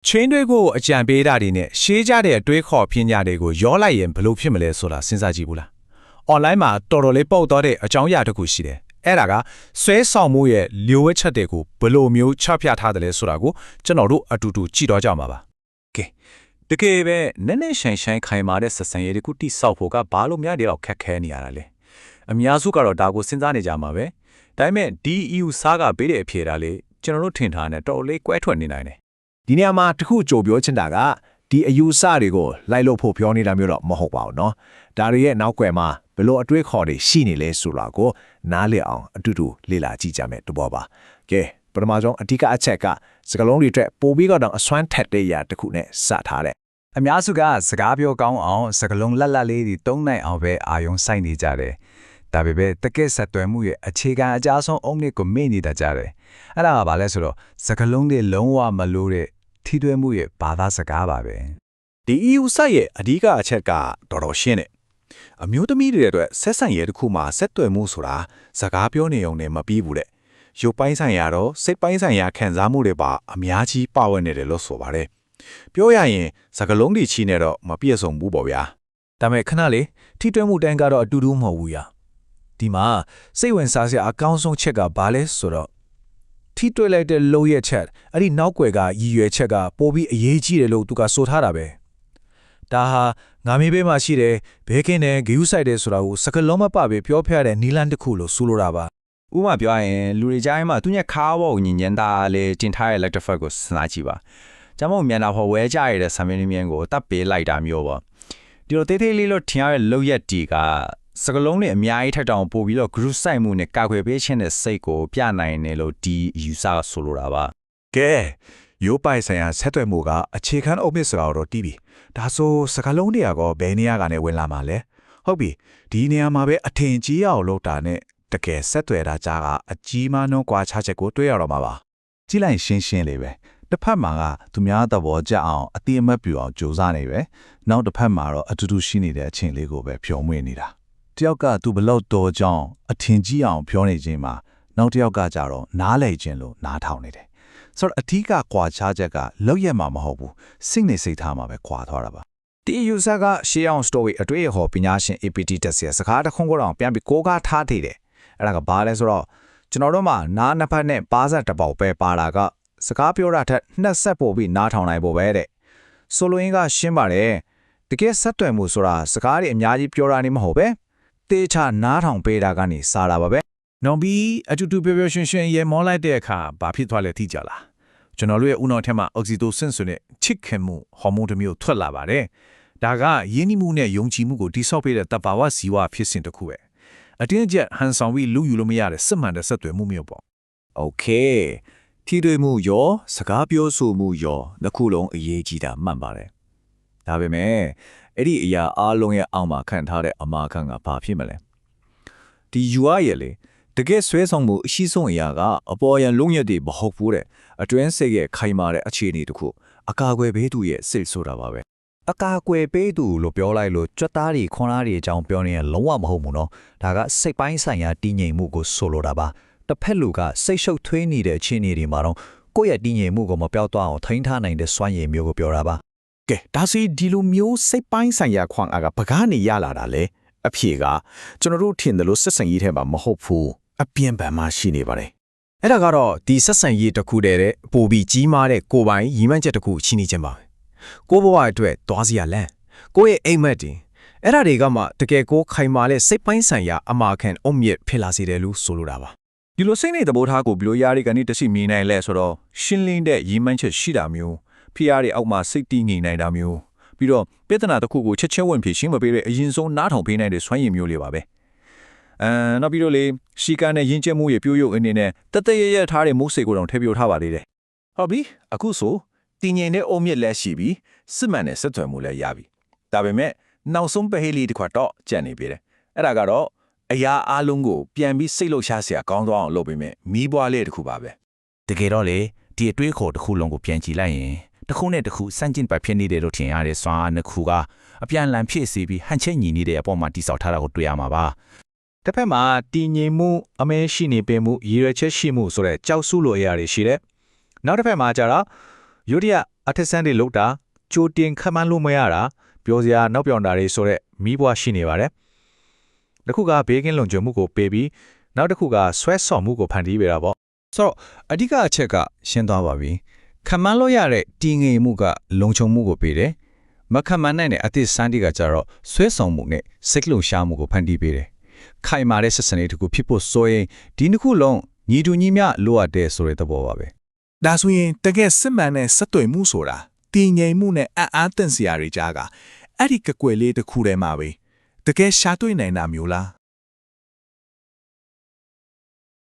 ချင်းတွေကိုအကြံပေးတာတွေနဲ့ရှေးကြတဲ့အတွေးခေါ်ပညာတွေကိုရောလိုက်ရင်ဘယ်လိုဖြစ်မလဲဆိုတာစဉ်းစားကြည့်ဘူးလား။ online မှာတော်တော်လေးပေါက်သွားတဲ့အကြောင်းအရာတစ်ခုရှိတယ်။အဲ့ဒါကဆွဲဆောင်မှုရဲ့လျှို့ဝှက်ချက်တွေကိုဘယ်လိုမျိုးချပြထားတယ်လဲဆိုတာကိုကျွန်တော်တို့အတူတူကြည့်တော့ကြမှာပါ။ကဲတကယ်ပဲနည်းနည်းရှိုင်ခိုင်မာတဲ့ဆက်ဆံရေးတစ်ခုတိစောက်ဖို့ကဘာလို့များတဲ့တော့ခက်ခဲနေရတာလဲ။အများစုကတော့ဒါကိုစဉ်းစားနေကြမှာပဲ။ဒါပေမဲ့ဒီ EU စားကပေးတဲ့အဖြေဒါလေးကျွန်တော်တို့ထင်ထားတဲ့တော်တော်လေးကွဲထွက်နေနိုင်တယ်ဒီနေရာမှာတခုကြိုပြောချင်တာကဒီအယူဆတွေကိုလိုက်လို့ဖို့ပြောနေတာမျိုးတော့မဟုတ်ပါဘူးเนาะဒါတွေရဲ့နောက်ွယ်မှာဘယ်လိုအတွေ့အခေါ်တွေရှိနေလဲဆိုတာကိုနားလည်အောင်အတူတူလေ့လာကြည့်ကြမယ်တဘောပါကဲပထမဆုံးအဓိကအချက်ကစကလုံးတွေအတွက်ပို့ပြီးတော့အစွမ်းထက်တဲ့ຢာတစ်ခုနဲ့စထားတဲ့အများစုကစကားပြောကောင်းအောင်စကလုံးလက်လက်လေးတွေတုံးနိုင်အောင်ပဲအာယုံစိုက်နေကြတယ်ဒါပေမဲ့တကယ့်ဆက်သွယ်မှုရဲ့အခြေခံအကြားဆုံးအုံနစ်ကိုမေ့နေတာကြတယ်အဲ့ဒါကဘာလဲဆိုတော့စကလုံးတွေလုံးဝမလို့တဲ့ထိတွေ့မှုရဲ့ဘာသာစကားပါပဲဒီ EU စိုက်ရဲ့အဓိကအချက်ကတော်တော်ရှင်းတယ်အမျိုးသမီးတွေအတွက်ဆက်ဆံရေးတစ်ခုမှာဆက်သွယ်မှုဆိုတာစကားပြောနေုံနဲ့မပြီးဘူးတဲ့ရုပ်ပိုင်းဆိုင်ရာတော့စိတ်ပိုင်းဆိုင်ရာခံစားမှုတွေပါအများကြီးပါဝင်နေတယ်လို့ဆိုပါတယ်ပြောရရင်စကားလုံးတွေချီနေတော့မပြည့်စုံဘူးပေါ့ဗျာဒါပေမဲ့ခဏလေးထိတွေ့မှုတန်းကတော့အတူတူမဟုတ်ဘူးဒီမှာစိတ်ဝင်စားစရာအကောင်းဆုံးချက်ကဘာလဲဆိုတော့ထိတွေ့လိုက်တဲ့လုံရဲ့ချက်အဲ့ဒီနောက်ွယ်ကရည်ရွယ်ချက်ကပိုပြီးအရေးကြီးတယ်လို့သူကဆိုထားတာပဲဒါဟာငါမေးပေးမှရှိတယ်ဘဲကင်းတယ်ဂယူးဆိုင်တယ်ဆိုတာကိုစကလုံးမပပဲပြောပြရတဲ့နီလန်တစ်ခုလို့ဆိုလိုတာပါဥပမာပြောရင်လူတွေကြားမှာသူညခါဘောညဉ့်တာလေတင်ထားတဲ့ lecture ကိုစဉ်းစားကြည့်ပါကျမတို့မြန်တာဟောဝဲကြရတဲ့ဆာမင်းမြင်းကိုတပ်ပေးလိုက်တာမျိုးပေါ့ဒီလိုတေးသေးလေးလို့ထင်ရတဲ့လုံရက်တီကစကလုံးနဲ့အများကြီးထက်တောင်ပို့ပြီးတော့ group စိုက်မှုနဲ့ကာကွယ်ပေးခြင်းတဲ့စိတ်ကိုပြနိုင်တယ်လို့ဒီ user ဆိုလိုတာပါကဲရိုးပိုင်ဆိုင်ရာဆက်သွယ်မှုကအခြေခံအုပ်မြစ်ဆိုတာတော့တီးပြီဒါဆိုစကလုံးတွေကဘယ်နေရာကနေဝင်လာမှာလဲဟုတ်ပြီဒီနေရာမှာပဲအထင်ကြီးအောင်လုပ်တာနဲ့တကယ်ဆက်သွယ်တာကြားကအကြီးမားနှုံးကွာခြားချက်ကိုတွေ့ရတော့မှာပါကြည့်လိုက်ရှင်းရှင်းလေးပဲတစ်ဖက်မှာကသူများသဘောကျအောင်အတိအမှတ်ပြအောင်ကြိုးစားနေပဲနောက်တစ်ဖက်မှာတော့အတူတူရှိနေတဲ့အချင်းလေးကိုပဲဖြုံးမွေးနေတာတယောက်ကသူဘလောက်တော်ကြောင်းအထင်ကြီးအောင်ပြောနေခြင်းမှာနောက်တစ်ယောက်ကကြတော့နားလည်ခြင်းလို့နားထောင်နေတယ်ဆိုတော့အထီးကကွာခြားချက်ကလောက်ရက်မှာမဟုတ်ဘူးစိတ်နေစိတ်ထားမှာပဲကွာသွားတာပါဒီ user ကရှေးအောင် story အတွေ့အခေါ်ပညာရှင် APT တက်စီစကားတစ်ခုတော့ပြန်ပြီးကိုးကားထားသေးတယ်အဲ့ဒါကဘာလဲဆိုတော့ကျွန်တော်တို့မှာနားနှစ်ဖက်နဲ့ပါးစပ်တစ်ပေါက်ပဲပါတာကစကားပြောတာထက်နှစ်ဆက်ပို့ပြီးနားထောင်နိုင်ဖို့ပဲတဲ့ဆိုလိုရင်းကရှင်းပါတယ်တကယ်ဆက်သွယ်မှုဆိုတာစကားတွေအများကြီးပြောတာနေမဟုတ်ပဲတေချာနားထောင်ပေးတာကနေစားတာပါပဲနော်ဘီအတူတူပြောပြောရွှင်ရွှင်ရေမောလိုက်တဲ့အခါဘာဖြစ်သွားလဲသိကြလားကျွန်တော်တို့ရဲ့ဦးနှောက်ထဲမှာအောက်ဆီတိုဆင်ဆိုတဲ့ချစ်ခင်မှုဟော်မုန်းတစ်မျိုးထွက်လာပါတယ်ဒါကယဉ်ကျေးမှုနဲ့ယုံကြည်မှုကိုတိဆောက်ပေးတဲ့တဘာဝဇီဝဖြစ်စဉ်တစ်ခုပဲအတင်းအကျပ်ဟန်ဆောင်ပြီးလူယူလို့မရတဲ့စစ်မှန်တဲ့ဆက်သွယ်မှုမျိုးပေါ့โอเคထိတွေ့မှုရောစကားပြောဆိုမှုရောနှစ်ခုလုံးအရေးကြီးတာမှန်ပါတယ်ဒါပေမဲ့အဲ့ဒီအရာအားလုံးရဲ့အောက်မှာခံထားတဲ့အမာခံကဘာဖြစ်မလဲဒီ UI ရဲ့လေတကယ်ဆွဲဆောင်မှုအရှိဆုံးအရာကအပေါ်ယံလုံးရက်တွေမဟုတ်ဘူးတဲ့အတွင်းစိတ်ရဲ့ခိုင်မာတဲ့အခြေအနေတစ်ခုအကာအကွယ်ပေးသူရဲ့စိတ်ဆိုတာပါပဲအကာအကွယ်ပေးသူလို့ပြောလိုက်လို့ကြွက်သားတွေခွန်သားတွေအကြောင်းပြောနေရင်လုံးဝမဟုတ်ဘူးနော်ဒါကစိတ်ပိုင်းဆိုင်ရာတည်ငြိမ်မှုကိုဆိုလိုတာပါတစ်ဖက်လူကစိတ်ရှုပ်ထွေးနေတဲ့အခြေအနေတွေမှာတော့ကိုယ့်ရဲ့တည်ငြိမ်မှုကိုမပြောက်သွားအောင်ထိန်းထားနိုင်တဲ့စွမ်းရည်မျိုးကိုပြောတာပါကဲဒါစီဒီလိုမျိုးစိတ်ပိုင်းဆိုင်ရာခွန်အားကဘကနေရလာတာလေအဖြေကကျွန်တော်တို့ထင်တယ်လို့ဆက်ဆံရေးထဲမှာမဟုတ်ဘူးအပြင်းပန်းမှရှိနေပါတယ်အဲ့ဒါကတော့ဒီဆက်ဆံရေးတစ်ခုတည်းတဲ့ပိုပြီးကြီးမားတဲ့ကိုပိုင်ရည်မှန်းချက်တစ်ခုရှိနေခြင်းပါကိုဘဝအတွက်သွားစီရလမ်းကိုရဲ့အိမ်မက်တင်အဲ့ဒါတွေကမှတကယ်ကိုခိုင်မာတဲ့စိတ်ပိုင်းဆိုင်ရာအမာခံအုံမြင့်ဖြစ်လာစေတယ်လို့ဆိုလိုတာပါဒီလိုစိတ်နဲ့သဘောထားကိုဘလို့ရတဲ့ကနေတရှိမြင်နိုင်လဲဆိုတော့ရှင်းလင်းတဲ့ရည်မှန်းချက်ရှိတာမျိုးဖိအားတွေအောက်မှာစိတ်တည်ငြိမ်နိုင်တာမျိုးပြီးတော့ပြဿနာတစ်ခုကိုချက်ချင်းဝင်ဖြေရှင်းမပေးတဲ့အရင်ဆုံးနားထောင်ပေးနိုင်တဲ့စွမ်းရည်မျိုးလေးပါပဲနောက်ပြီးတော့လေရှီကန်နဲ့ယဉ်ကျေးမှုရဲ့ပြိုးရုပ်အနေနဲ့တသက်ရရထားတဲ့မိုးစေကိုတောင်ထည့်ပြထားပါသေးတယ်ဟုတ်ပြီအခုဆိုတည်ငြိမ်တဲ့အုံမြင့်လက်ရှိပြီးစစ်မှန်တဲ့ဆက်သွယ်မှုလည်းရပြီဒါပေမဲ့နောက်ဆုံးပဟေးလေးတစ်ခွက်တော့ကြံ့နေပြီတယ်အဲ့ဒါကတော့အရာအလုံးကိုပြန်ပြီးစိတ်လှုပ်ရှားစရာကောင်းသွားအောင်လုပ်ပေးမယ်မီးပွားလေးတစ်ခုပါပဲတကယ်တော့လေဒီအတွေးခေါ်တစ်ခုလုံးကိုပြန်ကြည့်လိုက်ရင်တစ်ခုနဲ့တစ်ခုစန့်ကျင်ပဲဖြစ်နေတယ်လို့ထင်ရတဲ့စွမ်းအားနှစ်ခုကအပြန်လန်ဖြစ်စီပြီးဟန်ချက်ညီနေတဲ့အပေါ်မှာတိဆောက်ထားတာကိုတွေ့ရမှာပါတစ်ဖက်မှာတည်ငြိမ်မှုအမဲရှိနေပေးမှုရည်ရွယ်ချက်ရှိမှုဆိုတဲ့ကြောက်စုလိုအရာတွေရှိတယ်နောက်တစ်ဖက်မှာကျတော့ယုဒ္ဓယ အထက်ဆန်းတွေလောက်တာကြိုတင်ခတ်မှန်းလို့မရတာပြောစရာနောက်ပြောင်တာတွေဆိုတဲ့မိဘွားရှိနေပါတယ်တစ်ခုကဘေးကင်းလုံခြုံမှုကိုပေးပြီးနောက်တစ်ခုကဆွဲဆော်မှုကိုဖန်တီးပေးတာပေါ့ ဆိုတော့အဓိကအချက်ကရှင်းသွားပါပြီခံမှန်းလို့ရတဲ့တည်ငြိမ်မှုကလုံခြုံမှုကိုပေးတယ်မခံမှန်းနိုင်တဲ့အသည့်စမ်းတီကကြတော့ဆွဲဆောင်မှုနဲ့စိတ်လုံရှားမှုကိုဖန်တီးပေးတယ်ခိုင်မာတဲ့ဆက်စံရေးတစ်ခုဖြစ်ဖို့ဆိုရင်ဒီနှစ်ခုလုံးညီတူညီမျှလိုအပ်တဲ့ဆိုတဲ့သဘောပါပဲ ဒါဆိုရင်တကယ်စစ်မှန်တဲ့စက်တွေမှုဆိုတာတည်ငြိမ်မှုနဲ့အံ့အားသင့်စရာတွေကြားကအဲ့ဒီကကွယ်လေးတစ်ခုထဲမှာပဲတကယ်ရှာတွေ့နိုင်တာမျိုးလား